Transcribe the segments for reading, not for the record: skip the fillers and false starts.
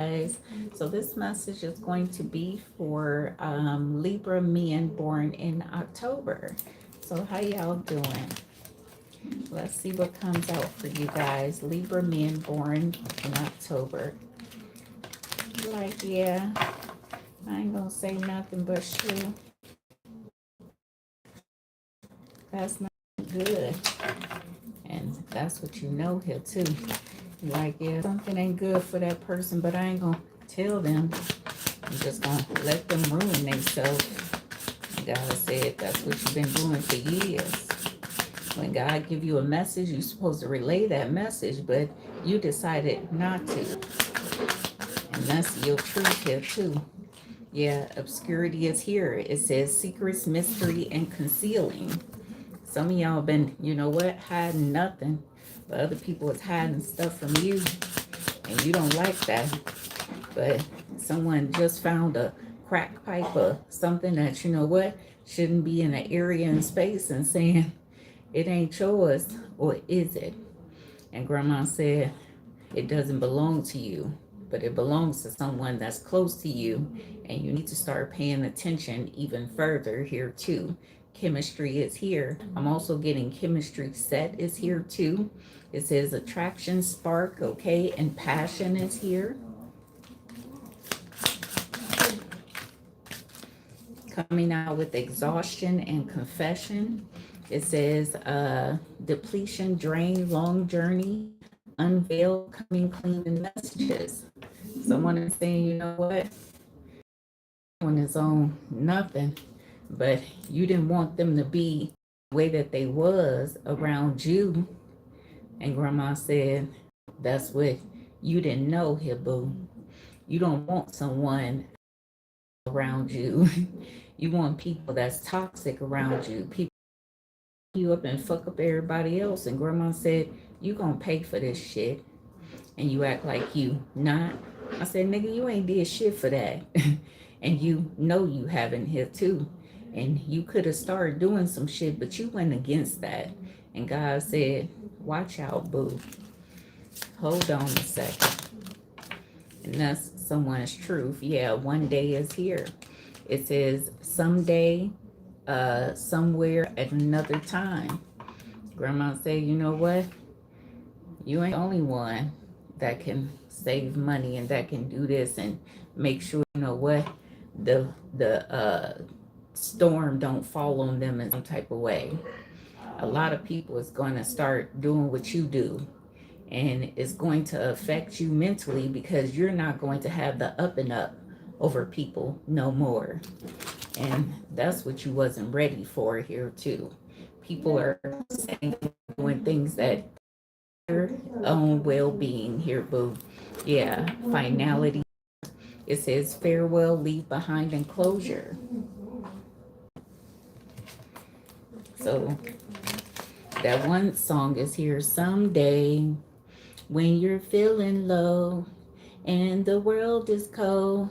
guys. So this message is going to be for Libra men born in October. So how y'all doing? Let's see what comes out for you guys. Libra men born in October. Like, yeah, I ain't gonna say nothing but true. That's not good. And that's what you know here too. Like, yeah, something ain't good for that person, but I ain't gonna tell them. I'm just gonna let them ruin themselves. God said that's what you've been doing for years. When God give you a message, you're supposed to relay that message, but you decided not to. And that's your truth here too. Yeah, obscurity is here. It says secrets, mystery, and concealing. Some of y'all been, you know what, hiding nothing, but other people is hiding stuff from you, and you don't like that. But someone just found a crack pipe or something that, you know what, shouldn't be in an area and space, and saying, it ain't yours, or is it? And grandma said, it doesn't belong to you, but it belongs to someone that's close to you, and you need to start paying attention even further here too. Chemistry is here. I'm also getting chemistry set is here too. It says attraction, spark, okay, and passion is here. Coming out with exhaustion and confession. It says depletion, drain, long journey, unveil, coming clean, and messages. Someone is saying, you know what? On his own, nothing. But you didn't want them to be the way that they was around you. And grandma said, that's what you didn't know here, boo. You don't want someone around you. You want people that's toxic around you. People you up and fuck up everybody else. And grandma said, you gonna pay for this shit. And you act like you not. I said, nigga, you ain't did shit for that. And you know you haven't here too. And you could have started doing some shit, but you went against that. And God said, watch out, boo. Hold on a second. And that's someone's truth. Yeah, one day is here. It says someday, somewhere at another time. Grandma said, you know what? You ain't the only one that can save money and that can do this and make sure, you know what, the storm don't fall on them in some type of way. A lot of people is going to start doing what you do, and it's going to affect you mentally because you're not going to have the up and up over people no more. And that's what you wasn't ready for here too. People are saying, doing things that your own well-being here, boo. Yeah, finality. It says farewell, leave behind, and closure. So that one song is here. Someday when you're feeling low and the world is cold,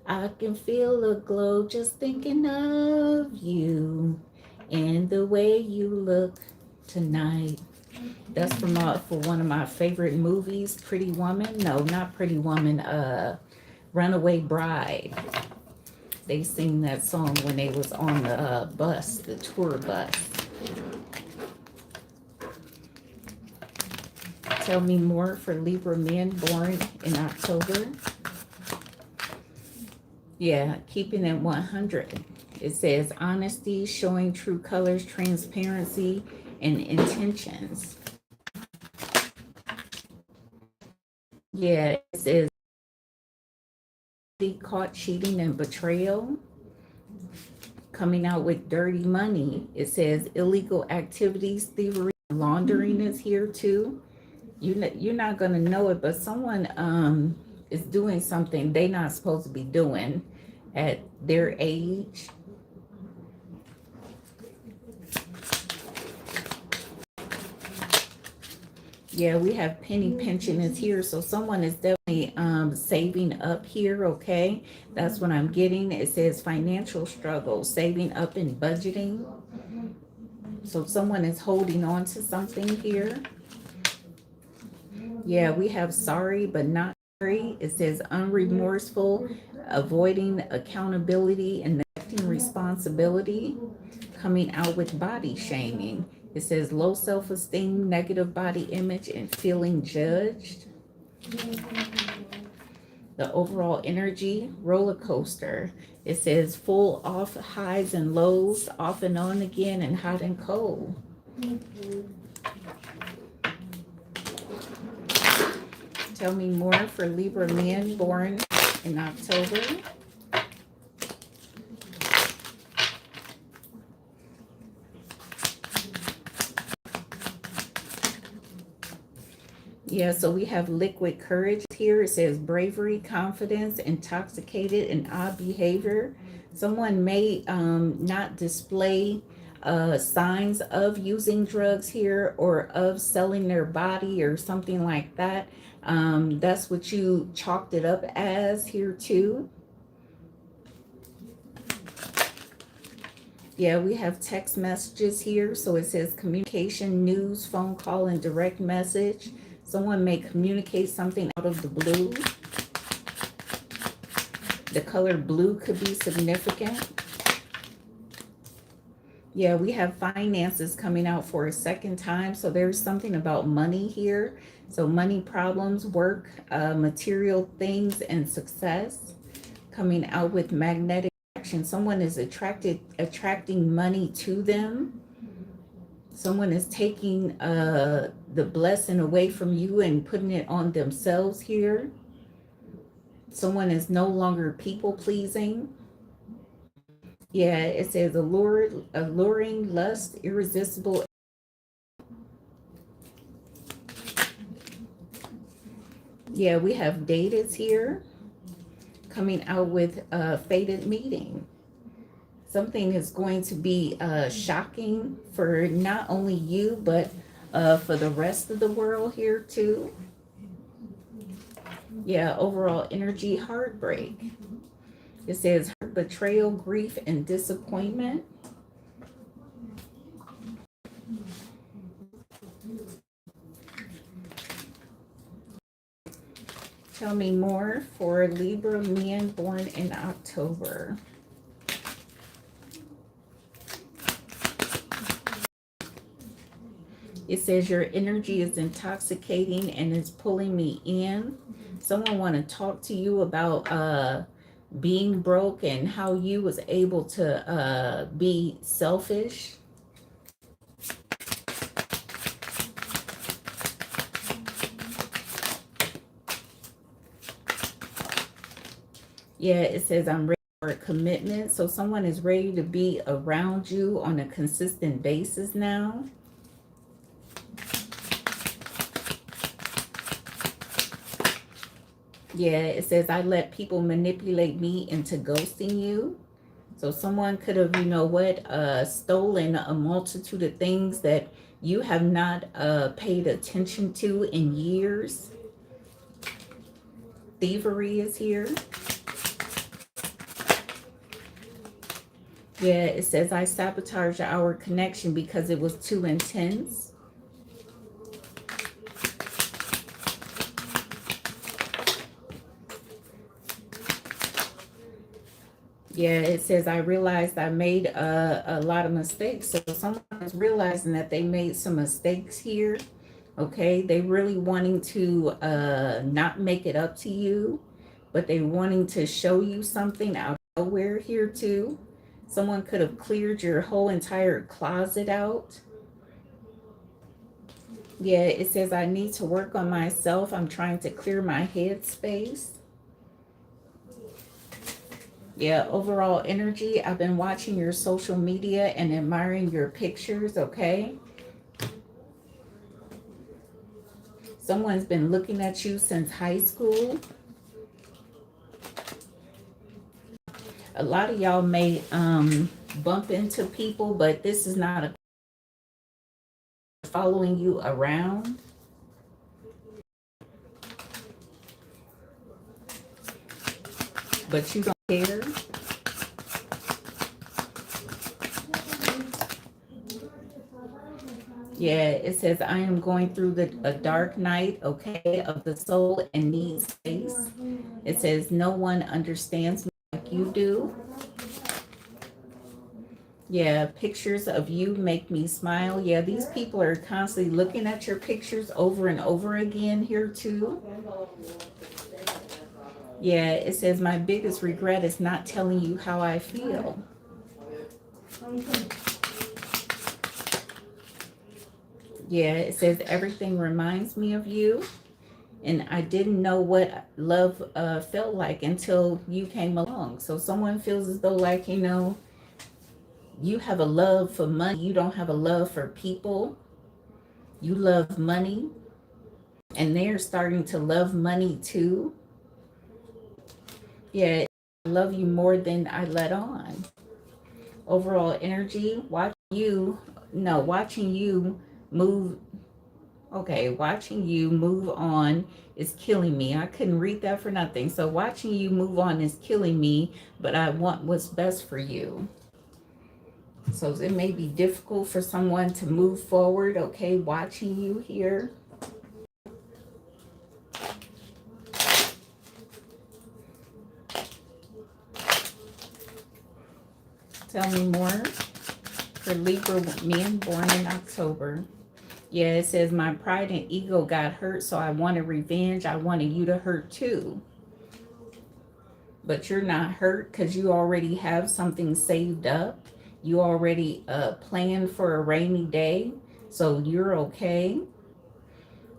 I can feel a glow just thinking of you and the way you look tonight. That's from for one of my favorite movies, Pretty Woman. No, not Pretty Woman. Runaway Bride. They sing that song when they was on the bus, the tour bus. Tell me more for Libra men born in October. Yeah, keeping it 100. It says honesty, showing true colors, transparency, and intentions. Yeah, it says caught cheating and betrayal. Coming out with dirty money. It says illegal activities, thievery, laundering is here too. You're not going to know it, but someone is doing something they're not supposed to be doing at their age. Yeah, we have penny pension is here. So someone is definitely saving up here, okay? That's what I'm getting. It says financial struggle, saving up and budgeting. So someone is holding on to something here. Yeah, we have sorry, but not It says unremorseful, avoiding accountability and neglecting responsibility, coming out with body shaming. It says low self-esteem, negative body image, and feeling judged. The overall energy, roller coaster. It says full off highs and lows, off and on again, and hot and cold. Tell me more for Libra men born in October. Yeah, so we have liquid courage here. It says bravery, confidence, intoxicated, and odd behavior. Someone may not display signs of using drugs here or of selling their body or something like that. That's what you chalked it up as here too. Yeah, we have text messages here. So it says communication, news, phone call, and direct message. Someone may communicate something out of the blue. The color blue could be significant. Yeah, we have finances coming out for a second time. So there's something about money here. So money problems, work, material things, and success. Coming out with magnetic action. Someone is attracting money to them. Someone is taking the blessing away from you and putting it on themselves here. Someone is no longer people pleasing. Yeah, it says alluring, lust, irresistible. Yeah, we have dated here. Coming out with a fated meeting. Something is going to be shocking for not only you, but for the rest of the world here too. Yeah, overall energy, heartbreak. It says betrayal, grief, and disappointment. Tell me more for Libra men born in October. It says your energy is intoxicating and is pulling me in. Someone want to talk to you about being broke and how you was able to be selfish. Yeah, it says I'm ready for a commitment. So someone is ready to be around you on a consistent basis now. Yeah, it says I let people manipulate me into ghosting you. So someone could have, you know what, stolen a multitude of things that you have not paid attention to in years. Thievery is here. Yeah, it says I sabotaged our connection because it was too intense. Yeah, it says I realized I made a lot of mistakes. So someone is realizing that they made some mistakes here. Okay, they really wanting to not make it up to you, but they wanting to show you something out of nowhere here too. Someone could have cleared your whole entire closet out. Yeah, it says I need to work on myself. I'm trying to clear my head space. Yeah, overall energy. I've been watching your social media and admiring your pictures, okay? Someone's been looking at you since high school. A lot of y'all may bump into people, but this is not a following you around. But you don't care. Yeah, it says, I am going through a dark night, okay, of the soul and need space. It says, no one understands me like you do. Yeah, pictures of you make me smile. Yeah, these people are constantly looking at your pictures over and over again here too. Yeah, it says, my biggest regret is not telling you how I feel. Yeah, it says, everything reminds me of you. And I didn't know what love felt like until you came along. So someone feels as though, like, you know, you have a love for money. You don't have a love for people. You love money. And they're starting to love money too. Yeah, I love you more than I let on. Overall energy, watching you move. Okay, watching you move on is killing me. I couldn't read that for nothing. So watching you move on is killing me, but I want what's best for you. So it may be difficult for someone to move forward, okay, watching you here. Tell me more for Libra men born in October. Yeah, it says, my pride and ego got hurt, so I wanted revenge. I wanted you to hurt too. But you're not hurt because you already have something saved up. You already planned for a rainy day, so you're okay.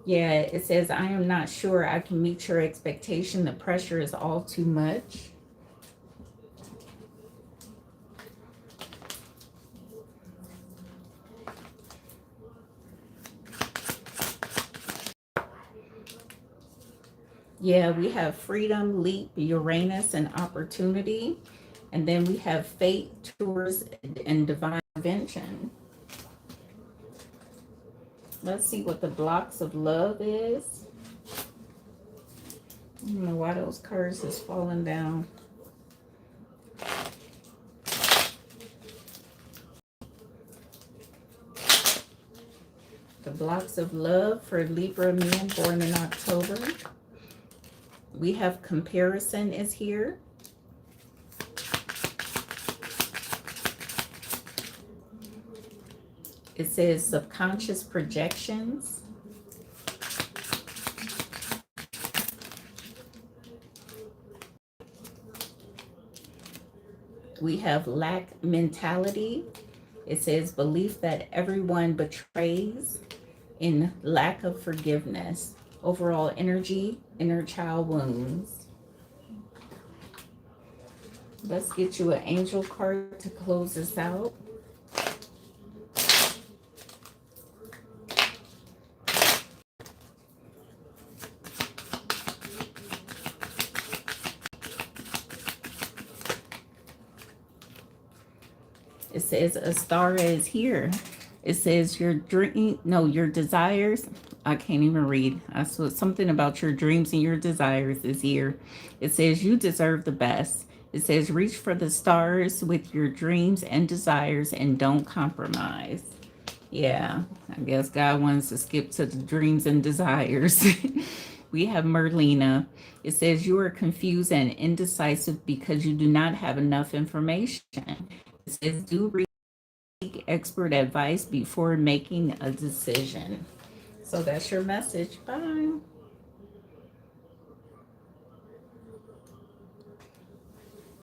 Yeah, it says, I am not sure I can meet your expectation. The pressure is all too much. Yeah, we have freedom, leap, Uranus, and opportunity. And then we have fate, tours, and divine intervention. Let's see what the blocks of love is. I don't know why those cards is falling down. The blocks of love for Libra men born in October. We have comparison is here. It says subconscious projections. We have lack mentality. It says belief that everyone betrays in lack of forgiveness. Overall energy, inner child wounds. Let's get you an angel card to close this out. It says a star is here. It says your desires. I can't even read. I saw something about your dreams and your desires is here. It says you deserve the best. It says reach for the stars with your dreams and desires and don't compromise. Yeah, I guess God wants to skip to the dreams and desires. We have Merlina. It says you are confused and indecisive because you do not have enough information. It says do seek expert advice before making a decision. So that's your message. Bye.